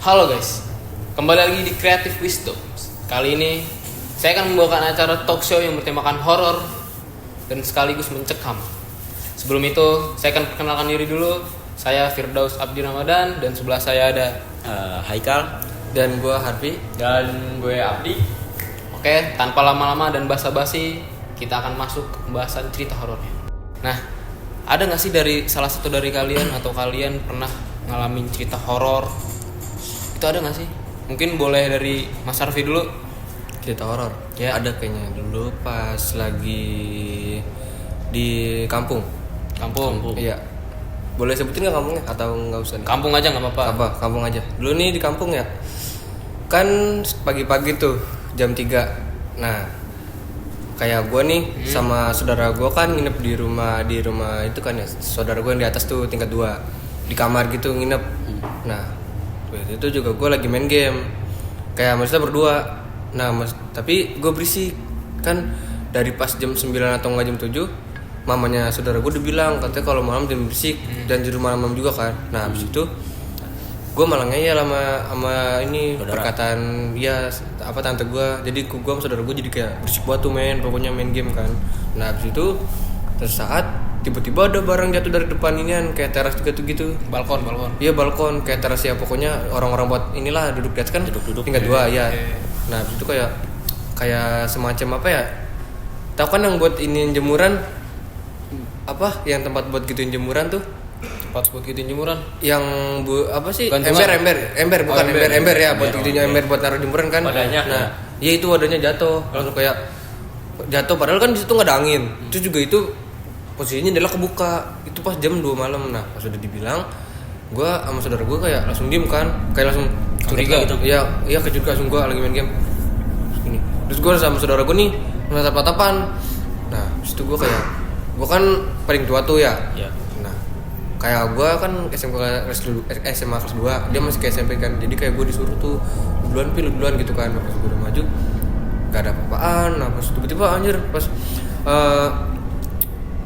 Halo guys, kembali lagi di Creative Wisdom. Kali ini saya akan membawakan acara talk show yang bertemakan horor dan sekaligus mencekam. Sebelum itu, saya akan perkenalkan diri dulu. Saya Firdaus Abdi Ramadan dan sebelah saya ada Haikal dan gue Harvey dan gue Abdi. Oke, tanpa lama-lama dan basa-basi, kita akan masuk ke pembahasan cerita horornya. Nah, ada nggak sih dari salah satu dari kalian atau kalian pernah ngalamin cerita horor? Itu ada nggak sih? Mungkin boleh dari Mas Harvey dulu. cerita horor. Ya. Ada kayaknya dulu pas lagi di kampung. Kampung. Iya. Boleh sebutin nggak kampungnya atau nggak usah? Nih? Kampung aja nggak apa-apa. Apa? Kampung aja. Dulu nih di kampung ya. Kan pagi-pagi tuh jam 3. Nah, kayak gue nih sama saudara gue kan nginep di rumah itu kan ya. Saudara gue yang di atas tuh tingkat 2 di kamar gitu nginep. Nah, itu juga gue lagi main game. Kayak maksudnya berdua. Nah, tapi gue berisik kan dari pas jam 9 atau enggak jam 7 mamanya saudara gue udah bilang katanya kalau malam jangan berisik dan di rumah malam juga kan. Nah, habis itu gue malah ngeyel sama ini Saudara. perkataan ya apa tante gue. Jadi gue sama saudara gue jadi kayak berisik banget tuh pokoknya main game kan. Nah, habis itu saat tiba-tiba ada barang jatuh dari depan inian kayak teras gitu. Balkon. Iya balkon kayak teras ya pokoknya orang-orang buat inilah duduk di atas kan Duduk-duduk. tingkat 2 ya. Iya. Nah habis itu kayak semacam apa ya? Tahu kan yang buat ini jemuran apa? Yang tempat buat gituin jemuran tuh? Tempat buat gituin jemuran. Yang apa sih? Gantungan. Ember bukan ember. ember ya buat gituin ember buat naruh jemuran kan. Wadahnya. Nah, iya itu wadahnya jatuh. Langsung kayak jatuh padahal kan di situ nggak ada angin. Itu juga itu posisinya adalah kebuka. Itu pas jam 2 malam. Nah, pas udah dibilang gua sama saudara gua kayak langsung diem kan. Kayak langsung Curiga gitu. Iya kejut langsung gua lagi main game. Ini. Terus gua sama saudara gua nih natap-natapan. Nah, situ gua kayak gua kan paling tua tuh ya. Iya. Nah, kayak gua kan SMA kelas 2, dia masih ke SMP kan. Jadi kayak gua disuruh tuh lu duluan gitu kan. Pas gua udah maju gak ada apa-apaan. Nah, pas tiba-tiba anjir pas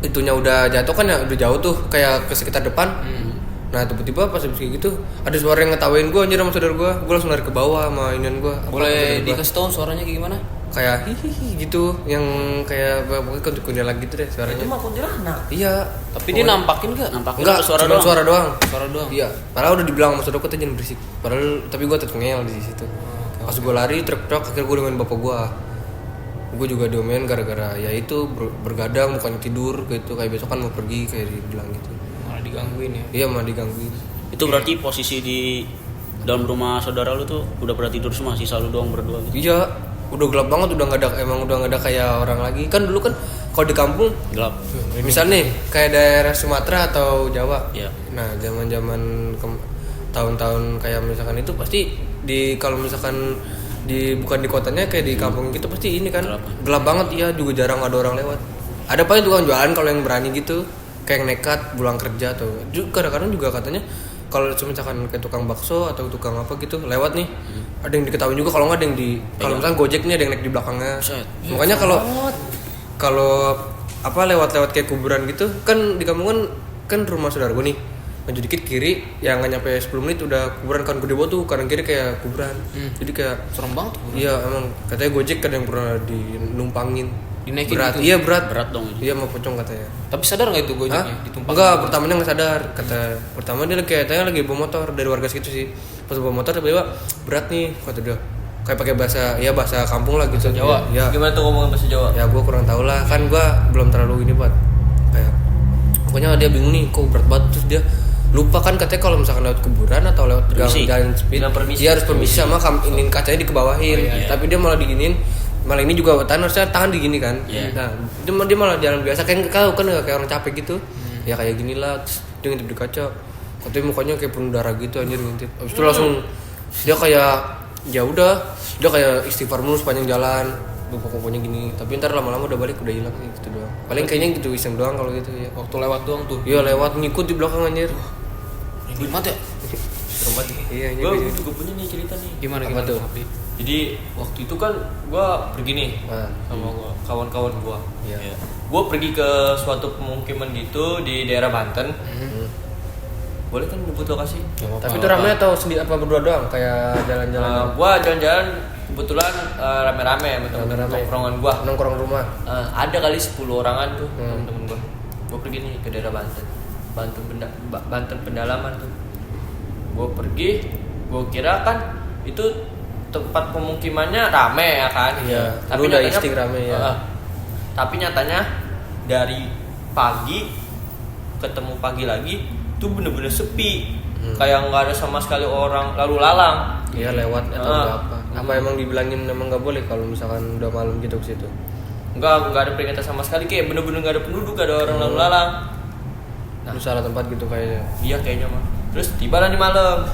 itunya udah jatuh kan ya udah jauh tuh kayak ke sekitar depan. Nah tiba-tiba pas habis kayak gitu ada suara yang ngetawain gue anjir sama saudara gue langsung lari ke bawah sama inian gue. Boleh dikasih tahu suaranya kayak gimana? Kayak hihihi gitu yang kayak pokoknya kuntilanak gitu deh suaranya. Itu mah kuntilanak. Iya. Tapi dia nampakin nggak? Nampakin Enggak, suara cuma doang. suara doang. Suara doang. Iya. Padahal udah dibilang sama saudara gue jangan berisik. Padahal tapi gue tetep ngeyel di situ. Pas gue lari truk akhirnya gue dengan bapak gue. Gue juga diomelin gara-gara ya itu bergadang bukannya tidur gitu kayak besok kan mau pergi kayak dibilang gitu. Malah digangguin ya. Iya malah digangguin. Itu berarti posisi di dalam rumah saudara lu tuh udah pada tidur semua, sisa lu doang berdua gitu. Iya, udah gelap banget, udah nggak ada kayak orang lagi. Kan dulu kan kalau di kampung, Gelap. misalnya nih kayak daerah Sumatera atau Jawa. Iya. Nah, zaman-zaman tahun-tahun kayak misalkan itu pasti kalau misalkan bukan di kotanya kayak di kampung gitu pasti ini kan gelap banget ya, juga jarang ada orang lewat. Ada paling tukang jualan kalau yang berani gitu, kayak nekat pulang kerja tuh. Kadang-kadang juga katanya kalau misalkan kayak tukang bakso atau tukang apa gitu lewat nih, ada yang diketahui juga kalau nggak ada yang kalau misalkan Gojek nih ada yang naik di belakangnya. Set. Makanya kalau apa lewat kayak kuburan gitu kan di kampung kan rumah saudara gue nih maju dikit kiri yang nggak nyampe 10 menit udah kuburan kan gede banget tuh kanan kiri kayak kuburan. Jadi kayak Serem banget tuh. iya emang katanya Gojek kan yang pernah dinumpangin Dinaikin berat gitu? iya berat Dong itu. iya mau pocong katanya. Tapi sadar nggak itu Gojeknya Hah? ditumpang? Enggak, pertamanya nggak sadar. Pertama dia katanya lagi bawa motor dari warga situ sih. Pas bawa motor tiba-tiba berat nih kata dia. Kayak pakai bahasa kampung lah gitu. Bahasa Jawa? Ya. Gimana tuh ngomongin bahasa Jawa? Ya gue kurang tahu lah. Kan gue belum terlalu ini buat kayak pokoknya dia bingung nih kok berat banget terus dia lupa kan katanya kalau misalkan lewat kuburan atau lewat jalan speed Bilang permisi. dia harus permisi sama ini kacanya dikebawahin. Oh, iya. Tapi dia malah diginin malah ini juga harusnya tangan digini kan. Iya. Nah dia malah jalan biasa kayak kau kan kayak orang capek gitu. Ya kayak gini lah terus dia ngintip di kaca katanya mukanya kayak penuh darah gitu anjir ngintip. Habis itu langsung dia kayak ya udah dia kayak istighfar mulu sepanjang jalan pokoknya gini tapi ntar lama-lama udah balik udah hilang gitu doang paling kayaknya gitu iseng doang kalau gitu ya. Waktu lewat doang tuh. Iya lewat ngikut di belakang anjir. Gimana ya? Serem banget. Iya Gue juga punya nih cerita nih. Gimana Apa tuh? Tapi Jadi waktu itu kan gue pergi nih Nah, sama kawan-kawan gue. iya. Gue pergi ke suatu pemukiman gitu di daerah Banten. boleh kan nyebut lokasi? Tapi itu rame atau sendiri apa berdua doang kayak jalan-jalan? Gua jalan-jalan kebetulan rame-rame sama temen Rame-rame. tongkrongan gua. Nongkrong rumah. Ada kali 10 orangan tuh temen-temen gua. Gua pergi nih ke daerah Banten. Banten pendalaman tuh. Gua pergi, gua kira kan itu tempat pemukimannya rame ya kan. Iya. Lu udah insting rame ya. Tapi nyatanya dari pagi ketemu pagi lagi tuh bener-bener sepi. Kayak nggak ada sama sekali orang lalu lalang. Iya lewat atau apa? Apa emang dibilangin emang nggak boleh kalau misalkan udah malam gitu ke situ? Nggak ada peringatan sama sekali, kayak bener-bener nggak ada penduduk, nggak ada orang lalu lalang. Lu salah tempat gitu kayaknya. Iya kayaknya mah. Terus tiba lah di malam.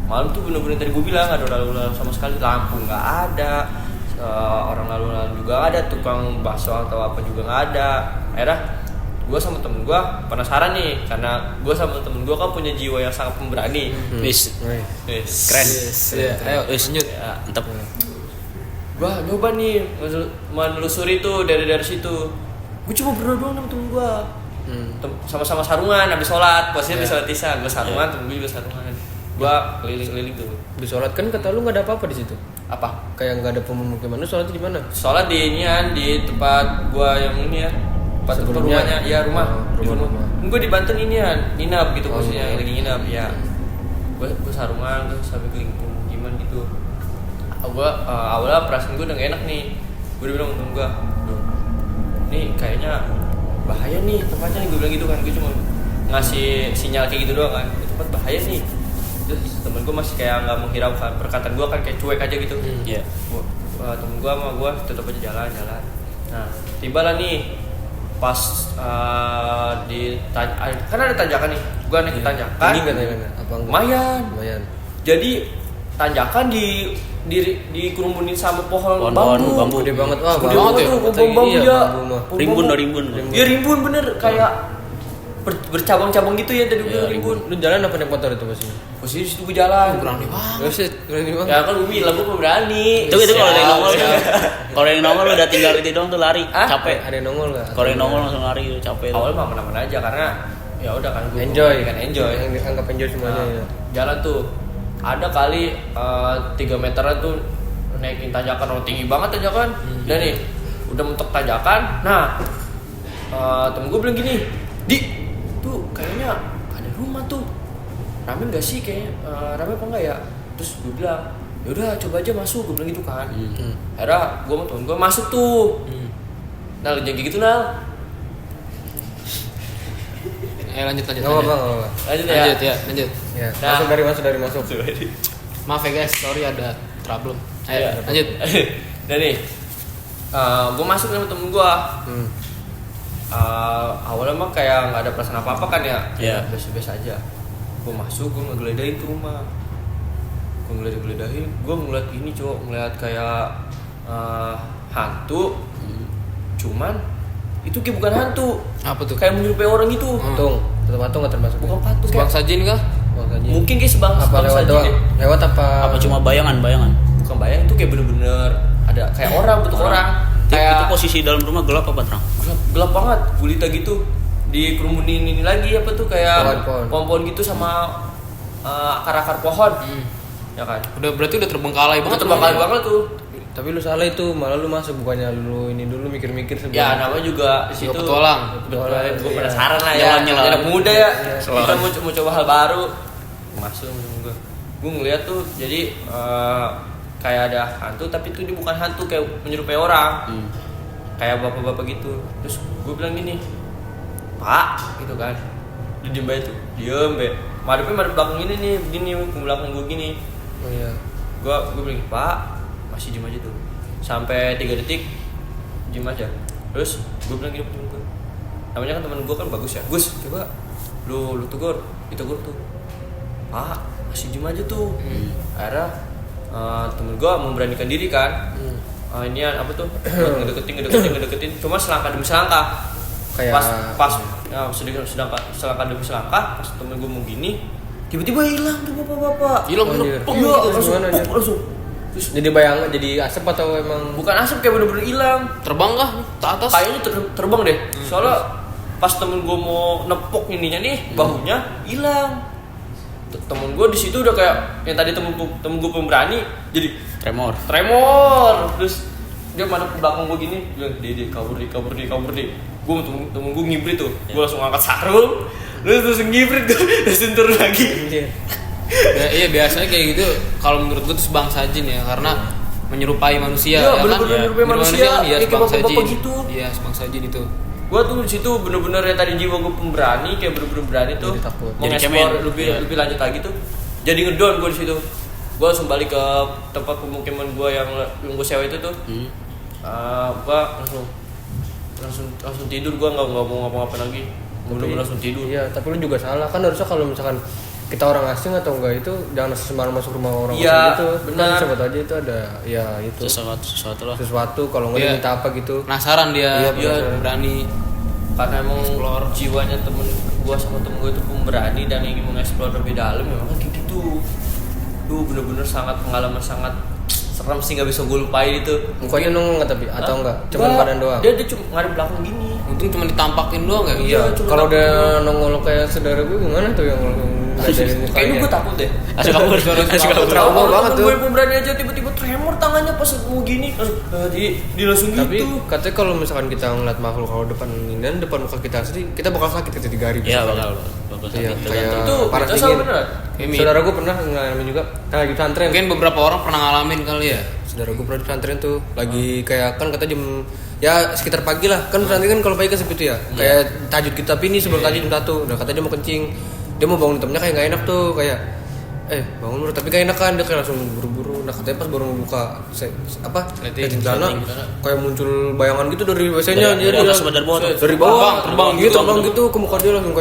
Malam tuh bener-bener tadi gue bilang nggak ada orang lalu lalang sama sekali, lampu nggak ada, orang lalu lalang juga nggak ada, tukang bakso atau apa juga nggak ada. Akhirnya gue sama temen gue penasaran nih, karena gue sama temen gue kan punya jiwa yang sangat pemberani. Wis, Yes. keren. Iya, ayo lanjut. Ya, Mantap. gue nyoba nih menelusuri tuh dari situ. Gue cuma berdua doang sama temen gue. Sama-sama sarungan habis sholat, posisinya habis sholat isya. Gue sarungan, temen gue juga sarungan. Gue keliling-keliling tuh. Di sholat kan kata lu nggak ada apa-apa di situ. Apa? Kayak nggak ada pemukiman. Lu sholat di mana? Sholat di inian, di tempat gue yang ini ya. Tempat Sebelumnya? rumahnya, ya rumah. Oh, rumah. Gue di Banten inian, nginap gitu posisinya, iya. lagi nginap ya. Gue sarungan terus sampai keliling pemukiman gitu. Awalnya perasaan gue udah gak enak nih. Gue udah bilang sama temen gue, nih kayaknya bahaya nih tempatnya nih, gue bilang gitu kan. Gue cuma ngasih sinyal kayak gitu doang kan, itu tempat bahaya nih. Terus temen gue masih kayak nggak menghiraukan perkataan gue kan, kayak cuek aja gitu. Iya. Temen gue sama gue tetap aja jalan. Nah tiba lah nih pas kan ada tanjakan nih, gue naik ke tanjakan. Tinggi nggak tanjakannya? Apa enggak? Lumayan. Jadi tanjakan dikerumunin sama pohon bambu. Gede banget. Wah, Gede bambu banget ya? tuh, Pohon bambu iya, ya. bambu mah. Rimbun. Ya rimbun bener, kayak bercabang-cabang gitu ya tadi gue rimbun. Lu jalan apa naik motor itu pasti? Posisi di situ gue jalan. Berani banget. Gak sih, berani banget. Ya kan gue bilang gue pemberani. Itu kalau ada yang nongol tuh. Kalau ada yang nongol udah tinggal itu doang tuh lari, Hah? capek. Ada yang nongol nggak? Kalau yang nongol langsung lari, capek. Awalnya mah aman-aman aja karena ya udah kan gue Enjoy. kan enjoy. Yang dianggap enjoy semuanya Nah, ya. jalan tuh ada kali 3 meteran tuh naikin tanjakan, tinggi banget tanjakan. Dan nih udah mentok tanjakan. Nah temen gue bilang gini, di tuh kayaknya ada rumah tuh, rame nggak sih kayaknya, rame apa enggak ya? Terus gue bilang ya udah coba aja masuk, gue bilang gitu kan. Akhirnya gue sama temen gue masuk tuh. Nah lu jangan gitu Nal. Lanjut. Nggak apa-apa. Lanjut ya. Lanjut. Ya, Nah. masuk dari masuk. Maaf ya guys, sorry ada problem. Iya. Ayo, lanjut. Dan nih gue masuk sama temen gue. Awalnya mah kayak nggak ada perasaan apa-apa kan ya, Iya. biasa-biasa aja. Gue masuk, gue ngegeledahin tuh rumah, gue ngeledahin, gue ngeliat ini cowok, ngeliat kayak hantu, cuman itu kayak bukan hantu, Apa tuh? kayak menyerupai orang gitu. Patung, patung nggak termasuk. Bukan patung, kayak Bangsa jin kah? mungkin kayak sebangsa Apa lewat jin doang? deh. Lewat apa? Apa cuma bayangan? Bukan bayang, itu kayak bener-bener ada kayak orang, bentuk orang, Itu kayak posisi dalam rumah gelap apa terang? gelap banget, gulita gitu, dikerumunin ini lagi apa tuh kayak Pohon-pohon. pohon-pohon gitu sama akar-akar pohon, ya kan? Berarti udah terbengkalai Itu banget. terbakar rumahnya. banget tuh. Tapi lu salah itu, malah lu masuk bukannya lu ini dulu mikir-mikir sebelum. Ya namanya juga di situ. petualang. Betulan, gue Iya. penasaran lah ya. Nyelam-nyelam. Anak muda ya. Selalu. Kita mau coba hal baru. Masuk gue. Gue ngeliat tuh, jadi kayak ada hantu, tapi itu dia bukan hantu, kayak menyerupai orang. Kayak bapak-bapak gitu. Terus gue bilang gini, Pak, gitu kan. Dia diem aja tuh, diem be. Madepnya madep belakang ini nih, begini, ke belakang gue gini. Oh iya. Gue bilang, Pak, masih diem aja tuh. Sampai 3 detik, diem aja. Terus gue bilang gini ke temen gue, namanya kan temen gue kan Bagus ya, Gus, coba lu tegur, ditegur tuh, Pak, masih diem aja tuh. Akhirnya temen gue memberanikan diri kan. Ini apa tuh, buat ngedeketin, cuma selangkah demi selangkah. Kayak Pas sedangkan selangkah demi selangkah, pas temen gue mau gini, tiba-tiba hilang tuh bapak-bapak. Hilang bener. Anjir. Iya, Terus langsung, gimana dia? langsung. Terus Jadi bayangan, jadi asap atau emang bukan asap, kayak bener-bener hilang. Terbang kah ke atas? Kayaknya terbang deh. Soalnya pas temen gue mau nepok ininya nih, bahunya hilang. temen gue di situ udah kayak yang tadi temen gue pemberani jadi Tremor. terus dia madep ke belakang gue gini bilang deh kabur deh gue temen gue ngibrit tuh gue langsung angkat sarung terus ngibrit gue langsung turun lagi. Iya biasanya kayak gitu kalau menurut gue tuh sebangsa jin ya karena menyerupai manusia Iya, ya kan. bener-bener menyerupai manusia. kan iya Kayak sebangsa bapak-bapak jin. gitu. Iya sebangsa jin itu. Gue tuh di situ bener-bener ya tadi jiwa gue pemberani kayak bener-bener berani tuh Jadi takut. Jadi mengeksplor cemen. lebih Iya. lebih lanjut lagi tuh jadi ngedon gue di situ. Gue langsung balik ke tempat pemukiman gue yang gue sewa itu tuh. Gue langsung tidur, gue nggak mau ngapa-ngapain lagi, bener-bener langsung tidur. Iya, tapi lu juga salah kan, harusnya kalau misalkan kita orang asing atau enggak itu jangan sembarang masuk rumah orang Iya, asing gitu. benar. Kan siapa aja itu ada ya itu Sesuatu lah. sesuatu kalau nggak Iya. dia minta apa gitu. Penasaran dia, Iya, dia penasaran. berani. Karena emang Explore. jiwanya temen gue sama temen gue itu pemberani dan ingin mengeksplor lebih dalam, memang kayak gitu. Duh, bener-bener sangat pengalaman sangat serem sih, nggak bisa gue lupain itu. Mukanya nongol nggak tapi atau enggak? Cuman Nggak, badan doang. Dia cuma ngadep belakang gini. Untung cuma ditampakin doang ya. Iya, cuma kalau takut dia doang. nongol kayak saudara gue gimana tuh yang nggak dari mukanya? Kayaknya gue takut deh. Langsung kabur. Langsung kabur. Trauma banget tuh. Gue pemberani aja tiba-tiba tremor tangannya pas mau gini, dia langsung Tapi gitu. katanya kalau misalkan kita ngeliat makhluk kalau depan ini dan depan muka kita sendiri, kita bakal sakit ketika 3 hari. Iya misalkan. bakal Iya, sakit. kayak Itu panas itu sama dingin. beneran. Saudara gue pernah ngalamin juga. Nah, di pesantren. Mungkin beberapa orang pernah ngalamin kali ya. Saudara gue pernah di pesantren tuh lagi kayak kan kata jam ya sekitar pagi lah kan pesantren kan kalau pagi kan sepi tuh ya kayak tahajud kita tapi ini sebelum tahajud jam 1. Nah katanya dia mau kencing, dia mau bangun temennya kayak nggak enak tuh kayak bangun bro tapi gak enak kan, dia kayak langsung buru-buru. Nah katanya pas baru buka setting celana kayak muncul bayangan gitu dari WC-nya Dari atas apa dari bawah tuh? dari bawah Terbang gitu terbang gitu ke muka dia langsung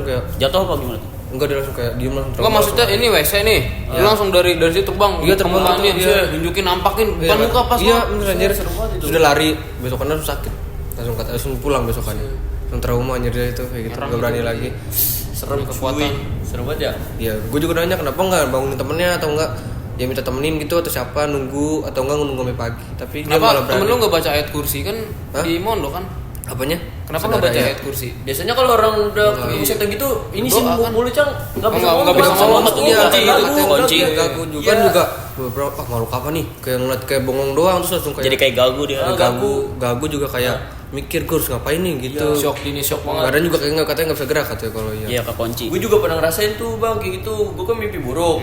kayak Jatuh apa gimana tuh? enggak, dia langsung kayak diem langsung Enggak maksudnya ini WC nih. Lu langsung dari situ terbang. Iya, terbang Ke mukanya, gitu, iya. tunjukin nampakin depan muka pas. iya lu. bener anjir sudah lari besokannya langsung sakit langsung pulang besokannya langsung trauma anjir dia itu kayak gitu Ngerang gak berani gitu. lagi Serem Kekuatan. cuy. Serem banget ya. ya gue juga nanya kenapa nggak bangunin temennya atau enggak ya minta temenin gitu atau siapa nunggu atau enggak nunggu sampai pagi tapi dia malah Kenapa temen berani lu enggak baca ayat kursi kan Hah? di Mondo kan? apanya Kenapa enggak baca Saudara, ya? ayat kursi? Biasanya kalau orang udah kebusetan gitu, ini sih Doa kan? mulut Cang nggak bisa Nggak bisa ngomong. ngomong, iya kunci gitu gitu, kunci. gagu juga Iya. juga beberapa makhluk apa nih kayak ngeliat kayak bongong doang terus langsung kayak Jadi kayak gagu dia. gagu juga kayak mikir gue harus ngapain nih gitu Shock ini shock banget. badan juga kayak nggak katanya nggak bisa gerak katanya kalau iya Iya kekunci. Gue juga pernah ngerasain tuh bang kayak gitu. Gue kan mimpi buruk.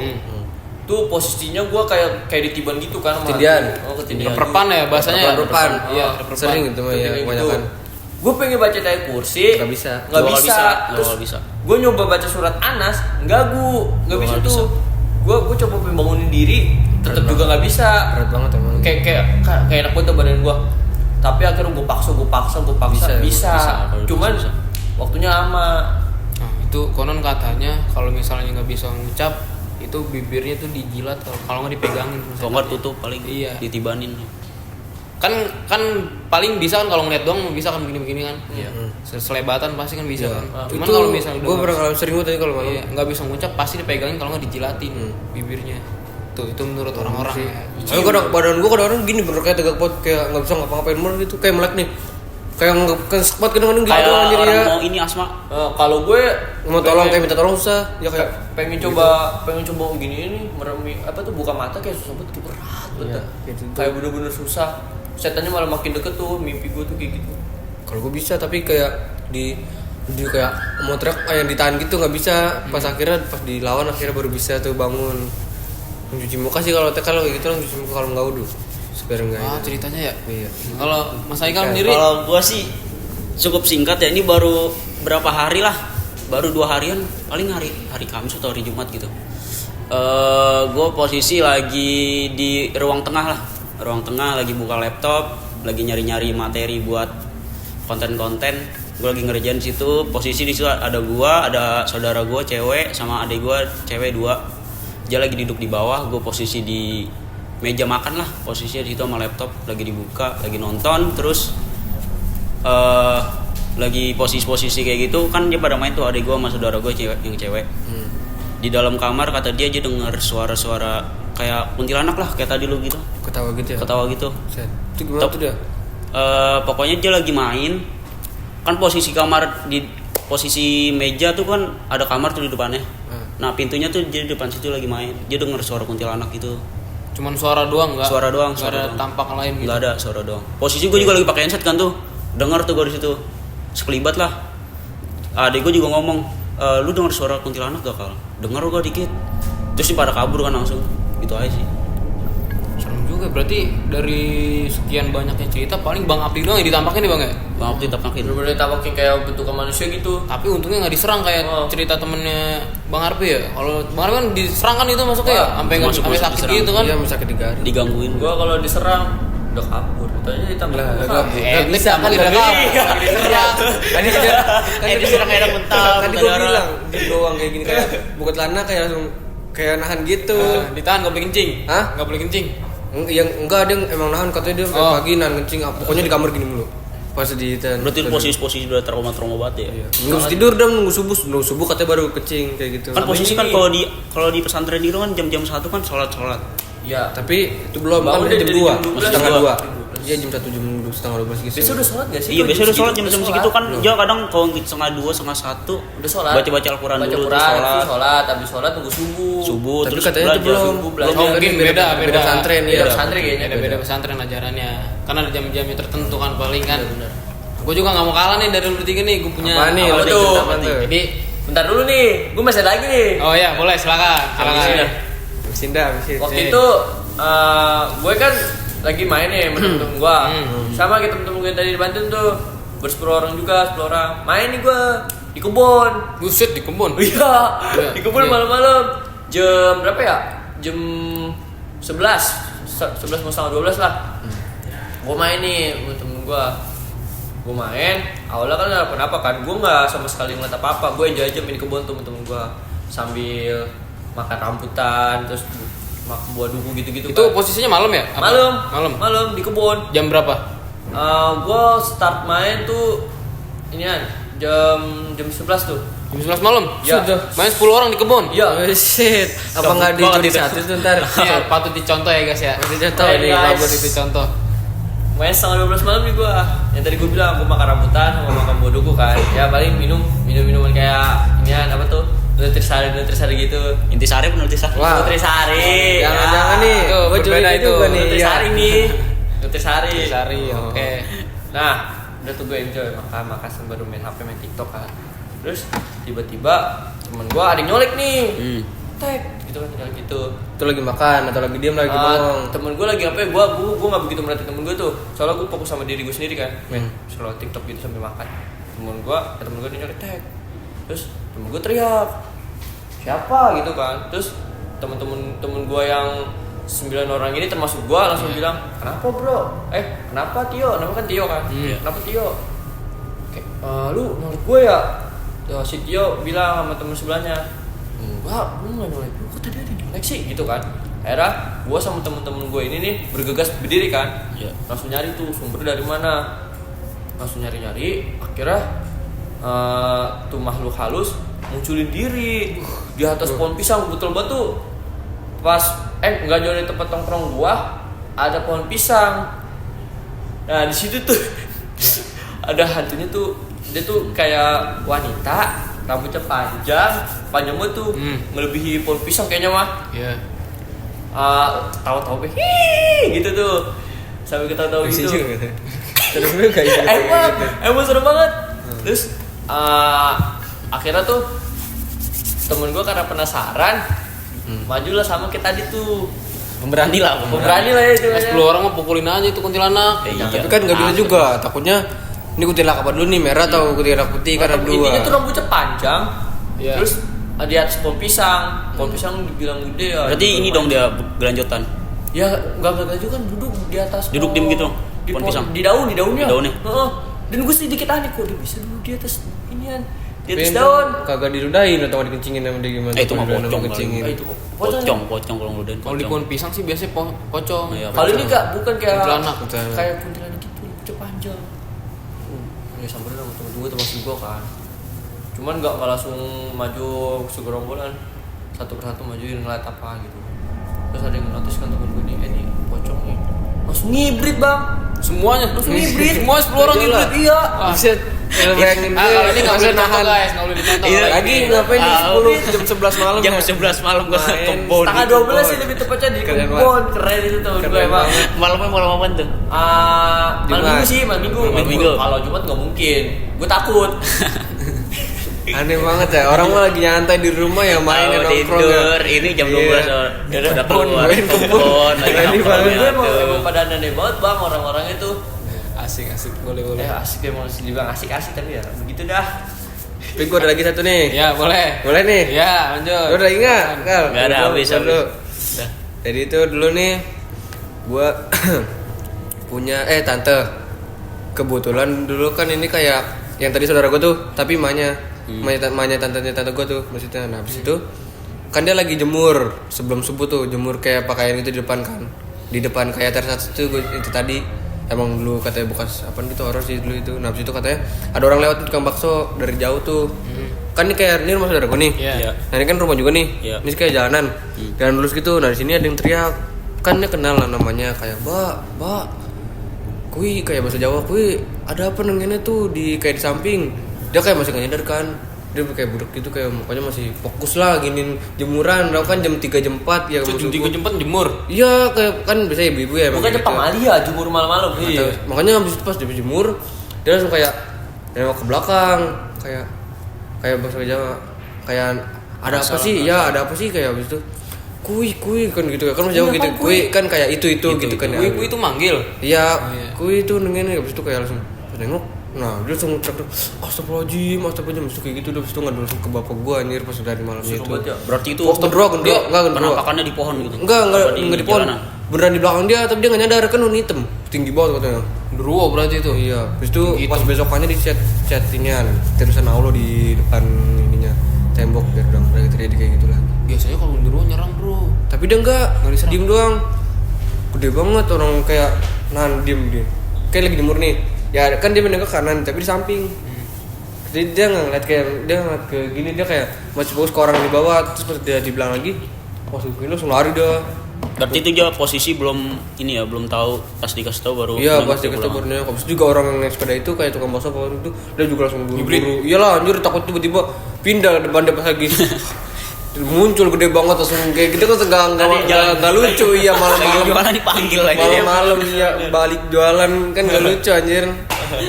Tuh posisinya gue kayak ditiban gitu kan. sama- Ketindihan. Oh ketindihan. Reperpan ya bahasanya. Reperpan. Iya, Oh, reperpan. sering gitu mah ya kebanyakan Gue pengen baca ayat kursi. Nggak bisa. Nggak Nggak bisa. Terus Nggak bisa. gue nyoba baca surat Anas, nggak Nggak bisa bisa. tuh. Gue coba pengen bangunin diri, tetap juga nggak bisa. berat banget emang Kayak enak banget tuh badan gue. Tapi akhirnya gue paksa, Bisa, bisa. kalau Cuman bisa. waktunya lama. Nah, itu konon katanya kalau misalnya nggak bisa ngucap itu bibirnya tuh dijilat kalau nggak dipegangin. Kalau nggak tutup paling Iya. ditibanin. Kan paling bisa kan kalau ngeliat doang bisa kan begini-begini kan. Iya. Selebatan pasti kan bisa Iya. kan. Cuman Itu kalau misalnya gue pernah ngalamin sering gue tadi kalau malam iya, nggak bisa ngucap pasti dipegangin kalau nggak dijilatin bibirnya. Tuh itu menurut orang-orang ya. Tapi kadang badan gue kadang-kadang gini bener kayak tegak pot kayak nggak bisa ngapa-ngapain bener gitu kayak melek nih kayak nggak kesempet kadang-kadang gitu Kayak anjir orang ya mau ini asma. Kalau gue mau tolong kayak minta tolong susah ya kayak pengen coba gini ini meremi apa tuh buka mata kayak susah banget kayak berat banget. Iya, gitu. Kayak bener-bener susah. Setannya malah makin deket tuh mimpi gue tuh kayak gitu. kalau gue bisa tapi kayak di kayak mau teriak yang ditahan gitu nggak bisa pas akhirnya pas dilawan akhirnya baru bisa tuh bangun cuci muka sih kalau kayak gitu lah cuci muka kalau nggak udah biar nggak Ah, ini. ceritanya ya. Iya. Kalau Mas Haikal Ya, sendiri Kalau gua sih cukup singkat ya. Ini baru berapa hari lah. Baru 2 harian. Paling hari Kamis atau hari Jumat gitu. Gue posisi lagi di ruang tengah lah. Ruang tengah lagi buka laptop, lagi nyari-nyari materi buat konten-konten. Gue lagi ngerjain di situ. Posisi di situ ada gua, ada saudara gua cewek sama adik gua cewek 2. Dia lagi duduk di bawah, gue posisi di meja makan lah, posisinya di situ sama laptop lagi dibuka, lagi nonton, terus lagi posisi-posisi kayak gitu kan dia pada main tuh adik gue sama saudara gue yang cewek. Di dalam kamar kata dia dengar suara-suara kayak kuntilanak lah kayak tadi lu gitu, ketawa gitu ya ketawa gitu. Set. Itu gimana tuh dia Pokoknya dia lagi main, kan posisi kamar di posisi meja tuh kan ada kamar tuh di depannya. Nah pintunya tuh jadi depan situ lagi main. Dia denger suara kuntilanak gitu. Cuman suara doang nggak? Suara doang. Nggak ada tampak lain gitu. Nggak ada suara doang. Posisi gue juga lagi pakai headset kan tuh. Dengar tuh gue di situ. Sekelibat lah. Adik gue juga ngomong, lu denger suara kuntilanak gak Kal? Dengar gue dikit. Terus dia pada kabur kan langsung. Gitu aja sih. Serem juga. Berarti dari sekian banyaknya cerita paling Bang Apri doang yang ditampakin nih Bang ya? Bang Apri tampakin. Bener-bener tampakin kayak bentukan manusia gitu. Tapi untungnya nggak diserang kayak cerita temennya Bang Arpi ya. Kalau Bang Arpi kan diserang kan itu masuknya ya, sampai masuk sakit diserang. gitu kan? Iya, bisa digari. Digangguin. Gua kalau diserang udah kabur. Tanya ditambah. Nggak bisa kan tidak tadi. diserang. Tadi diserang kayak mentah. Tadi gue bilang di doang kayak gini kayak buka celana kayak langsung kayak nahan gitu. Ditahan nggak boleh kencing. Hah? Nggak boleh kencing. Yang enggak ada yang emang nahan katanya dia sampai pagi nahan kencing. Pokoknya di kamar gini mulu. Pas di Berarti posisi udah trauma banget ya. nunggu tidur dong, nunggu subuh katanya baru kencing kayak gitu. Kan posisi kan kalau di pesantren itu kan jam-jam 1 kan sholat. Iya. Tapi itu belum Bangun kan dari jam jam 2, 12. setengah 2. Iya jam 1 jam 2 setengah 12 gitu. Biasa udah sholat gak sih? Iya, biasanya udah sholat jam-jam segitu kan. Belum. Dia kadang kalau setengah 2, setengah 1 Udah sholat. Baca Al-Quran dulu terus sholat. Habis sholat tunggu subuh. Subuh Tapi terus katanya itu belajar. belum. Subuh belajar. Oh, mungkin beda pesantren Beda ya. pesantren kayaknya. Beda pesantren ajarannya. Karena ada jam-jamnya tertentu kan paling kan. Gue juga nggak mau kalah nih dari lu bertiga nih. Gue punya. Apa nih? Apa Lu tuh? cerita apa tuh? Jadi, Bentar dulu nih, gue masih ada lagi nih. oh ya boleh silakan. Silakan. Sinda habis Waktu itu gue kan lagi main nih sama temen-temen gue. Sama kayak temen-temen gue yang tadi di Banten tuh. 10 orang juga, 10 orang. Main nih gue di kebun. Buset di kebun. Iya, di kebun Iya. malam-malam. Jam berapa ya? Jam 11 mau setengah 12 lah. Gue main nih sama temen gue. Gue main, awalnya kan gak apa-apa kan. Gue gak sama sekali ngeliat apa-apa. Gue enjoy aja main di kebun tuh temen-temen gue. Sambil makan rambutan, terus makan buah duku gitu-gitu. Itu kan. posisinya malam ya? Apa? Malam di kebun. Jam berapa? Gue start main tuh inian jam 11 tuh. Jam 11 malam? Ya. Sudah. Main 10 orang di kebun? Iya. Shit, apa nggak dicuri satu tuh ntar? Iya, patut dicontoh ya guys ya. Patut dicontoh Patut nih, bagus guys. itu contoh. Main setengah 12 malam nih gue. Yang tadi gue bilang gue makan rambutan sama makan buah duku kan. Ya paling minuman kayak inian apa tuh? Nutrisari gitu. Intisari pun Nutrisari. Wah. Nutrisari. Jangan-jangan nih, Itu gue curiga berbeda itu. juga nih. Nutrisari Iya. nih. Nutrisari. Sari, oke. Nah, udah tuh gue enjoy makan baru main HP main TikTok kan. Terus tiba-tiba temen gue ada yang nyolek nih. Tek gitu kan tinggal gitu. Itu lagi makan atau lagi diam lagi bengong? Temen gue lagi apa ya? Gue nggak begitu merhatiin temen gue tuh. Soalnya gue fokus sama diri gue sendiri kan. Main scroll TikTok gitu sambil makan. Temen gue nyolek tek. Terus temen gue teriak, siapa gitu kan. Terus temen gue yang 9 orang ini termasuk gue langsung bilang, kenapa bro? Kenapa Tio? Kenapa kan Tio kan? Kenapa Tio? Lu nyolek gue ya? Si Tio bilang sama temen sebelahnya, enggak, lu nggak nyolek gue, kok tadi ada yang nyolek sih gitu kan. Akhirnya gue sama temen-temen gue ini nih bergegas berdiri kan. Langsung nyari tuh sumber dari mana. Langsung nyari-nyari, akhirnya tuh makhluk halus munculin diri di atas pohon pisang. Betul batu pas nggak jauh dari tempat nongkrong gua ada pohon pisang. Nah di situ tuh ada hantunya tuh, dia tuh kayak wanita, rambutnya panjang banget tuh, melebihi pohon pisang kayaknya mah. Iya. Tawa-tawa gitu tuh sampai ketawa-tawa gitu. Terus gue kayak Emang seru banget. Terus akhirnya tuh temen gue karena penasaran majulah sama kita tadi tuh. Pemberani lah. Berani lah ya itu. 10 orang mah pukulin aja itu kuntilanak. Iya. Tapi kan nggak bisa juga, takutnya ini kuntilanak apa dulu nih, merah atau kuntilanak putih karena dua. Intinya tuh rambutnya panjang. Iya. Terus di atas pohon pisang. Pohon pisang dibilang gede ya. Berarti ini dong dia gelanjutan. Ya enggak juga kan duduk di atas. Duduk diem gitu, pohon pisang? Di daunnya. Di daunnya. Heeh. Dan gue sedikit aneh kok dia bisa duduk di atas inian. Di atas Tapi daun. kagak diludahin atau dikencingin sama dia gimana? Itu mah Diludahin sama pocong kencingin. Itu Pocong kalau ngeludahin. Kalau di pohon pisang sih biasanya pocong. Iya, Kalau ini kak bukan kayak Kuntilanak. kayak kuntilanak gitu, rambutnya panjang. Ini samperin sama temen gue termasuk gue kan. Cuman nggak langsung maju segerombolan, satu persatu majuin ngeliat apa gitu. Terus ada yang notice kan temen gue nih, ini pocong nih. Langsung ngibrit bang. Semuanya Langsung ngibrit. Semua 10 orang Iya lah. ngibrit. Iya. Buset. Bayangin Ah, kalau ini nggak boleh dicontoh nahan. guys, nggak boleh dicontoh. Iya, Kalau Lagi ini. ngapain jam Ah, 10 jam 11 malam? Jam ya? 11 malam gue Main. kebon. Setengah 12 sih lebih tepatnya di Keren kebun. Keren itu tuh Keren gue emang. banget. Malamnya malam apa tuh? Malam Jumat. minggu sih, malam minggu. Malam minggu. Kalau Jumat nggak mungkin. Gue takut. Aneh banget ya, orang mah lagi nyantai di rumah ya main Tahu nongkrong tidur, ya. ini jam Iya. 12 udah keluar main kebun. lagi Berani nongkrong banget. Gue emang, tuh. emang pada aneh banget bang orang-orang itu. Asik boleh. Asik emang dibilang asik-asik tapi ya begitu dah. Tapi gue ada lagi satu nih. Ya boleh. Boleh nih? Ya lanjut. Lu udah lagi nggak? Nggak ada, habis. Dulu. Udah. Jadi itu dulu nih, gue punya tante. Kebetulan dulu kan ini kayak yang tadi saudara gue tuh, tapi emaknya tantenya tante gue tuh maksudnya. Nah habis itu kan dia lagi jemur sebelum subuh tuh, jemur kayak pakaian itu di depan kan, di depan kayak teras itu itu tadi. Emang dulu katanya bekas apa gitu horor sih dulu itu. Nah habis itu katanya ada orang lewat tukang bakso dari jauh tuh. Kan ini kayak ini rumah saudara gue nih. Iya. Nah ini kan rumah juga nih. Iya. Ini kayak jalanan. Jalan lurus gitu. Nah di sini ada yang teriak. Kan dia kenal lah namanya kayak Mbak. Kui kayak bahasa Jawa. Kui ada apa nengennya tuh di kayak di samping. Dia kayak masih gak nyadar kan. Dia kayak budek gitu kayak mukanya masih fokus lah giniin jemuran. Tahu kan jam 3 jam 4 ya. Jam maksud 3 gua. jam 4 jemur. Iya kayak kan biasanya ibu-ibu ya. emang Bukannya kayak gitu. pamalia jemur malam-malam. Nggak tahu. Makanya habis itu pas dia jemur dia langsung kayak nengok ke belakang kayak bahasa Jawa kayak ada apa sih ya ada apa sih kayak habis itu kui kan gitu kan bahasa Jawa gitu kui kan kayak itu gitu kan ya. Kui itu manggil. Iya Oh, iya. kui itu nengen habis itu kayak langsung pas nengok nah dia langsung teriak astagfirullahaladzim habis itu kayak gitu habis itu nggak langsung ke bapak gua anjir pas dari malamnya itu Berarti itu Oh, gendro dia enggak gendro penampakannya di pohon gitu. enggak Apa di pohon jalanan? beneran di belakang dia tapi dia nggak nyadar kan warna hitam tinggi banget katanya. Druwo berarti itu. Iya, habis itu Gitu. pas besokannya di chat inian tulisan Allah di depan ininya tembok biar udah nggak terjadi kayak gitu lagi. Biasanya kalau Druwo nyerang, Bro. Tapi dia enggak Nggak diserang. diem doang. Gede banget orang kayak diem dia. Kayak lagi jemur nih. Ya kan dia menengok ke kanan tapi di samping. Jadi dia nggak ngeliat kayak dia ngeliat ke gini dia kayak masih fokus ke orang di bawah terus pas dia di belakang lagi masuk gini langsung lari dah. Berarti itu dia posisi belum ini ya, belum tahu pas dikasih tahu baru. Iya, nengok pasti ke kita belakang. baru nengok. Habis itu juga orang yang naik sepeda itu kayak tukang bakso apa itu, dia juga langsung buru-buru. Iyalah, anjir takut tiba-tiba pindah ke depan dia pas lagi muncul gede banget langsung kayak gitu kan enggak lucu iya Lagi malam-malam. jualan dipanggil lagi. Malam-malam ya balik jualan kan enggak lucu anjir.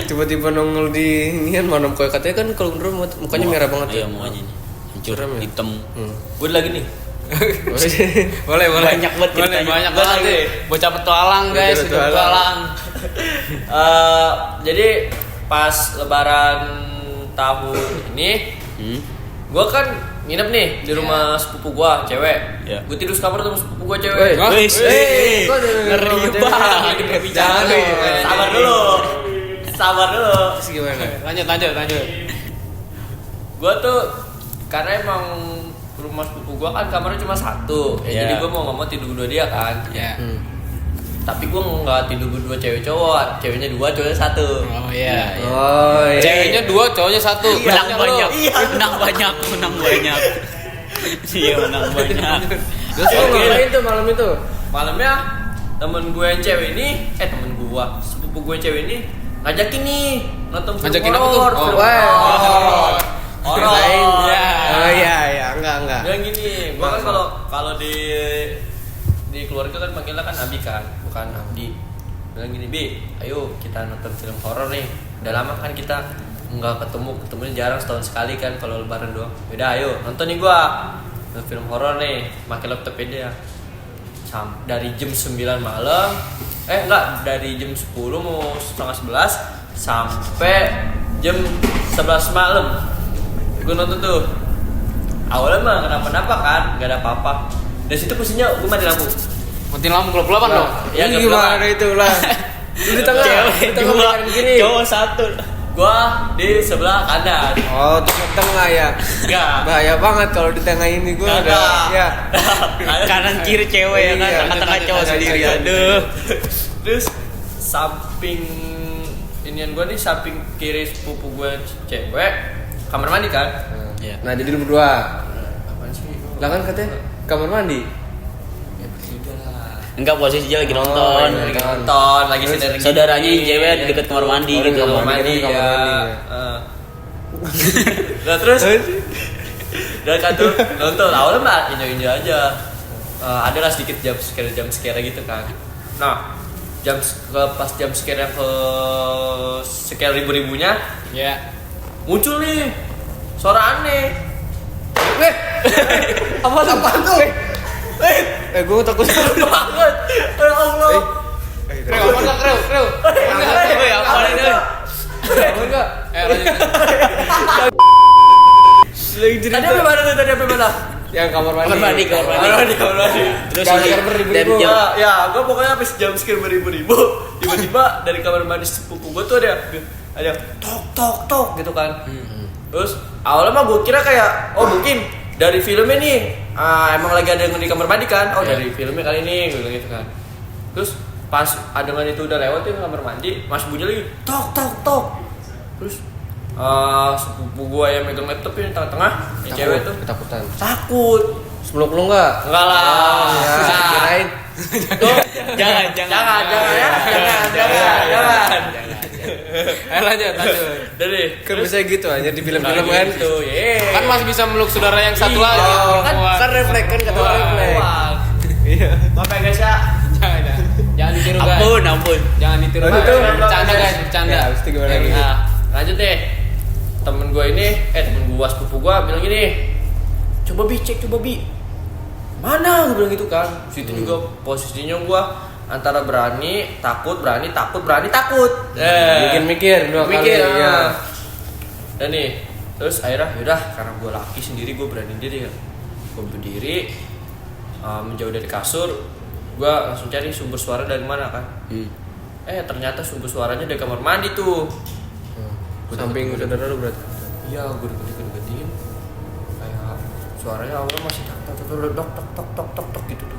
Tiba-tiba nongol di inian mana kayak katanya kan kalau menurut mukanya merah banget Iya, ya. mukanya nih. Hancur Serem ya? hitam. Gue lagi nih. Boleh. Banyak banget Boleh, ceritanya. banyak banget nih. Bocah petualang, guys, Bocah hidup petualang. Jadi pas lebaran tahun ini gue kan nginep nih di rumah sepupu gue cewek. Iya. Gue tidur sekamar sama sepupu gue Woi. cewek. Wis, kok ada ngeri orang banget. cewek? Nggak bicara. Jangan dong. Sabar dulu. Terus gimana? Lanjut. Gue tuh karena emang rumah sepupu gue kan kamarnya cuma satu. Iya. Jadi gue mau nggak mau tidur berdua dia kan. Ya. Tapi gue nggak tidur berdua cewek cowok. Ceweknya 2, cowoknya 1. Oh iya. Oh, iya. Ceweknya 2, cowoknya 1. Menang banyak. Menang banyak. Iya, menang banyak. Terus lu ngapain tuh malam itu? Malamnya temen gue yang cewek ini, temen gue, sepupu gue yang cewek ini ngajakin nih nonton film Ngajakin apa tuh? horor. Oh, Film wah. horor. Horor. Kirain. Ya. Oh iya, enggak. Dia gini, gue kan kalau di keluarga kan manggilnya kan Abi kan, bukan Abdi. Bilang gini, Bi, ayo kita nonton film horor nih. Udah lama kan kita nggak ketemunya jarang setahun sekali kan kalau lebaran doang. Udah ayo nonton nih gua. Nonton film horor nih, pakai laptopnya dia. Dari jam 9 malam, dari jam 10 mau setengah 11 sampai jam 11 malam. Gue nonton tuh. Awalnya mah kenapa-napa kan, nggak ada apa-apa. Dari situ posisinya gue mati lampu. Matiin lampu gelap-gelapan dong. Ya, Ini gelap-gelapan. gimana itu lah? Lu di tengah, Cewek di tengah dua, makan gini. cowok 1. Gua di sebelah kanan. Oh, tengah ya. Enggak. Bahaya banget kalau di tengah ini gua Nggak. udah ya. Kanan kiri cewek ya kan, Iya, tengah-tengah cowok tengah-tengah sendiri. cowok. Aduh. Terus samping inian gua nih, samping kiri sepupu gua cewek, kamar mandi kan. Iya. Nah, jadi lu berdua. Apaan sih? Lah kan katanya kamar mandi. Ya bertiga lah. Enggak, posisinya lagi nonton. Lagi nonton, lagi Saudaranya yang cewek di dekat kamar mandi gitu. kamar mandi ya. Nah terus dan kan tuh nonton awalnya mah enjoy aja. Adalah sedikit jam scare gitu kan. Nah pas jam scare yang ke sekian ribunya Ya. muncul nih suara aneh. Apaan tuh? Gue takut Banget. Ya Allah. Kreu, apa enggak kreu? enggak. Tadi apa mana? Yang kamar mandi. Kamar mandi. Terus Gara-gara beribu-ribu. dari jam- Ya, gue pokoknya habis jam scare beribu-ribu. Tiba-tiba dari kamar mandi sepupu gue tuh ada tok gitu kan. Terus awalnya mah gue kira kayak mungkin dari filmnya nih emang lagi ada yang di kamar mandi kan. Dari filmnya kali ini gitu kan. Terus pas adegan itu udah lewat tuh kamar mandi, masih bunyi lagi tok. Terus sepupu gue yang megang laptop ini tengah-tengah, yang cewek tuh Ketakutan. takut. Sebelum lu enggak? Enggak lah. Ya, kirain. Tuh, Jangan. Lanjut. Dari Kan bisa gitu aja di film-film kan. gitu, Kan masih bisa meluk saudara yang satu lagi. Kan refleks kan kata Wah. refleks. Iya. Maaf ya guys ya. Jangan ditiru guys. Ampun. Jangan ditiru Aduh, guys. tuh. Bercanda guys, bercanda. Ya, habis itu gimana lagi? Nah, lanjut deh. Temen gua sepupu gua bilang gini, coba bi, mana? Gue bilang gitu kan. Situ juga posisinya gua antara berani, takut. Bikin mikir dua kali. Mikir, Ya. Dan nih, terus akhirnya yaudah karena gue laki sendiri gue berani diri kan. Gue berdiri menjauh dari kasur, gue langsung cari sumber suara dari mana kan. Ternyata sumber suaranya dari kamar mandi tuh. Samping saudara lu berarti. Iya, gue deketin kayak suaranya awalnya masih tok gitu tuh.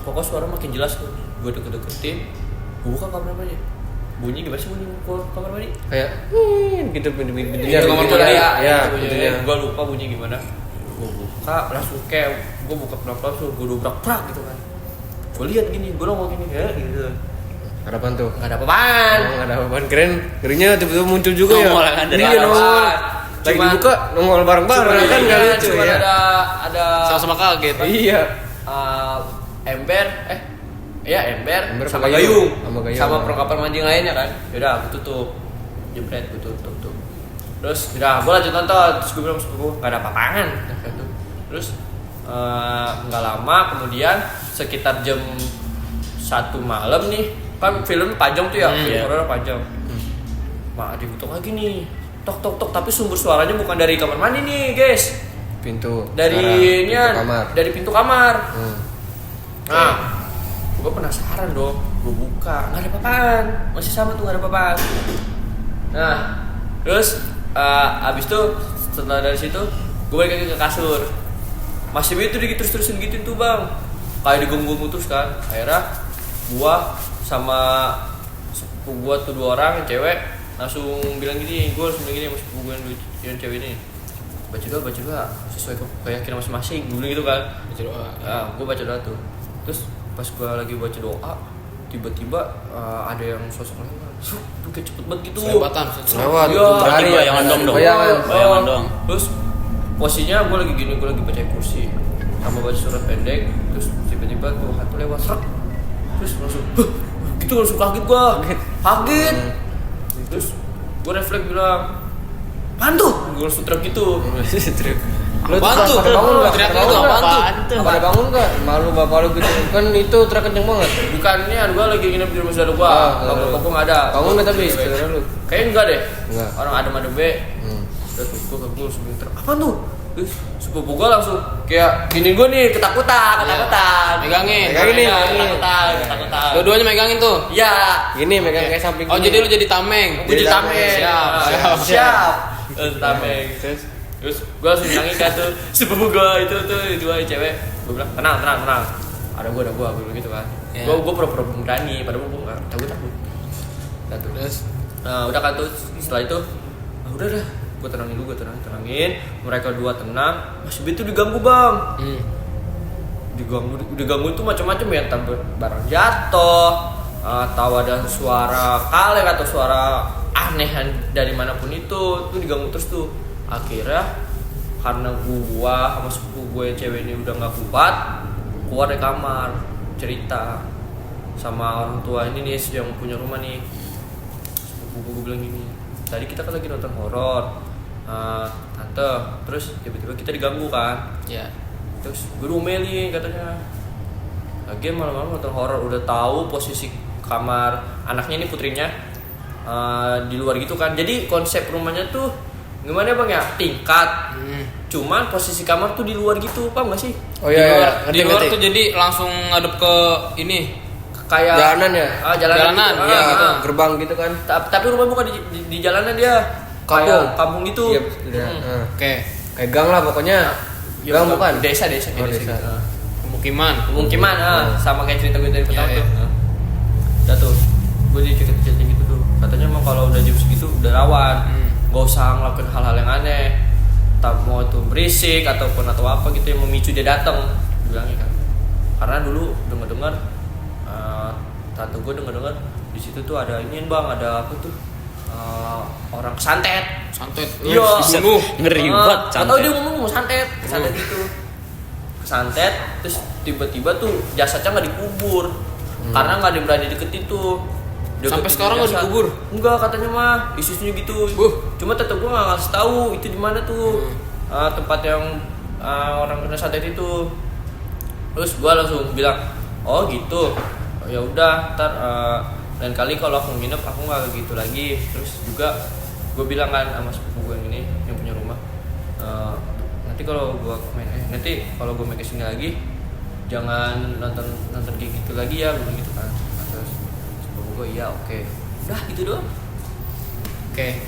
Pokoknya suara makin jelas tuh. Gue deketin, gue buka kamar mandi. Bunyi gimana sih bunyi kamar mandi? Kayak gitu bunyinya. Itu kamar mandi. Ya, bunyinya. bunyinya. Gue lupa bunyi gimana. Gue buka langsung kayak gue buka pelan-pelan tuh, gue dobrak prak gitu kan. Gue lihat gini, gue nongol gini ya gitu. Harapan tuh. Nggak ada apa-apaan. Enggak ada apaan keren. Ngerinya tiba-tiba muncul juga ya. Nongol kan dari Iya, atas. nongol. Lagi Cuman- dibuka nongol bareng-bareng kan enggak lucu Cuma ya. ada Sama-sama kaget. Iya. ember Ember sama sama gayung gayung. sama perlengkapan mandi lainnya kan. Yaudah aku tutup, jebret gue tutup tuh. Terus udah gue lanjut nonton. Terus gue bilang sama gue nggak ada apa-apaan gitu. Terus nggak lama kemudian sekitar jam 1 malam nih kan film panjang tuh ya, film horor panjang. Dibutuh lagi nih tok tapi sumber suaranya bukan dari kamar mandi nih guys, Pintu. dari ini pintu kamar. dari pintu kamar. Hmm. Gue penasaran dong, gue buka, nggak ada apa-apaan, masih sama tuh nggak ada apa-apaan. Nah, terus abis itu setelah dari situ, gue balik lagi ke kasur, masih begitu terus-terusan gitu tuh bang, kayak digunggung terus kan. Akhirnya gue sama sepupu gue tuh 2 orang yang cewek langsung bilang gini, gue langsung bilang gini sama sepupu gue yang cewek ini, baca doa sesuai keyakinan masing-masing, gue bilang gitu kan. Baca doa. Nah, gue baca doa tuh. Terus pas gue lagi baca doa, tiba-tiba ada yang sosok lewat. Tuh kayak cepet banget gitu. Selewatan. Lewat. Iya. Berlari ya. Bayangan dong. Bayangan. Dong. Terus posisinya gue lagi gini, gue lagi baca kursi sama baca surat pendek. Terus tiba-tiba tuh hantu lewat serak. Terus langsung, gitu langsung kaget gue. Kaget. Terus gue refleks bilang, "Apaan tuh?" Gue langsung teriak gitu. Lu Apaan tuh? pada bangun enggak? Teriak itu apaan tuh? Pada bangun enggak? Malu bapak lu gitu. Kan itu teriak kenceng banget. Bukannya gue lagi nginep di rumah saudara gue. Bapak nggak ada. Bangun enggak tapi saudara lu? Kayaknya enggak deh. Enggak. Orang adem B. Terus gue langsung teriak, "Apaan tuh?" Terus sepupu gue langsung kayak gini, gue nih ketakutan. Megangin. Ketakutan. Dua-duanya megangin tuh. Iya. Gini megang kayak samping. Oh, jadi lu jadi tameng. Gue jadi tameng. Siap. Tameng. Terus gue langsung bilangin kan tuh sepupu gue itu tuh 2 cewek. Gue bilang tenang. Ada gue bilang gitu kan. Iya. Gue pura-pura berani, padahal gue nggak takut. Terus Nah udah kan tuh setelah itu, udah gue tenangin. Mereka 2 tenang, masih itu diganggu bang. diganggu tuh macam-macam ya, entah barang jatuh, atau ada suara kaleng atau suara aneh dari manapun itu diganggu terus tuh. Akhirnya karena gua sama sepupu gue yang cewek ini udah nggak kuat, keluar dari kamar cerita sama orang tua ini nih yang punya rumah nih. Sepupu gue bilang gini, tadi kita kan lagi nonton horor, tante, terus tiba-tiba kita diganggu kan. Ya. Terus gue ngomelin katanya, lagian malam-malam nonton horor, udah tahu posisi kamar anaknya ini putrinya di luar gitu kan. Jadi konsep rumahnya tuh gimana bang ya, tingkat, cuman posisi kamar tuh di luar gitu, paham gak sih? Oh iya, Di luar tuh jadi langsung ngadep ke ini Kayak jalanan ya? Jalanan, gitu. iya, gitu. Gerbang gitu kan? Tapi rumah bukan di jalanan dia, kayak kampung gitu. Iya, betul. Oke, Kayak gang lah pokoknya. Ya, Gang bukan? Desa Oh, desa. desa. Gitu. pemukiman. Sama kayak cerita gue dari pertama Iya, tuh. iya. Udah tuh, gue cerita gitu tuh. Katanya emang kalau udah jam segitu udah rawan, gak usah ngelakuin hal-hal yang aneh. Tak mau itu berisik ataupun atau apa gitu yang memicu dia datang, bilangnya kan. Karena dulu dengar tante gue dengar di situ tuh ada inian bang, ada apa tuh? Orang kesantet. Santet. Iya. Dibunuh. Ngeri banget. Atau dia ngomong mau santet gitu. Kesantet, terus tiba-tiba tuh jasadnya nggak dikubur, karena nggak ada yang berani deketin tuh. Sampai sekarang nggak jasad. dikubur? Enggak, katanya mah isunya gitu. Cuma tetep gue nggak ngasih tahu itu di mana tuh tempat yang orang kena santet itu. Terus gue langsung bilang, oh gitu. Ya udah, ntar lain kali kalau aku nginep aku nggak gitu lagi. Terus juga gue bilang kan sama sepupu gue yang ini yang punya rumah, nanti kalau gue main kesini lagi jangan nonton kayak gitu lagi ya, belum gitu kan. Terus sepupu gue iya oke. Udah gitu doang. Oke.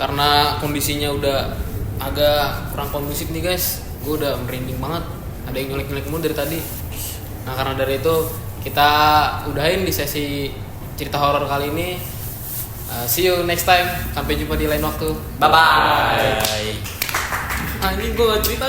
Karena kondisinya udah agak kurang kondusif nih guys, gue udah merinding banget. Ada yang nyelek-nyelek mulu dari tadi. Nah karena dari itu kita udahin di sesi cerita horor kali ini. See you next time. Sampai jumpa di lain waktu. Bye bye. Anjing gue gak cerita.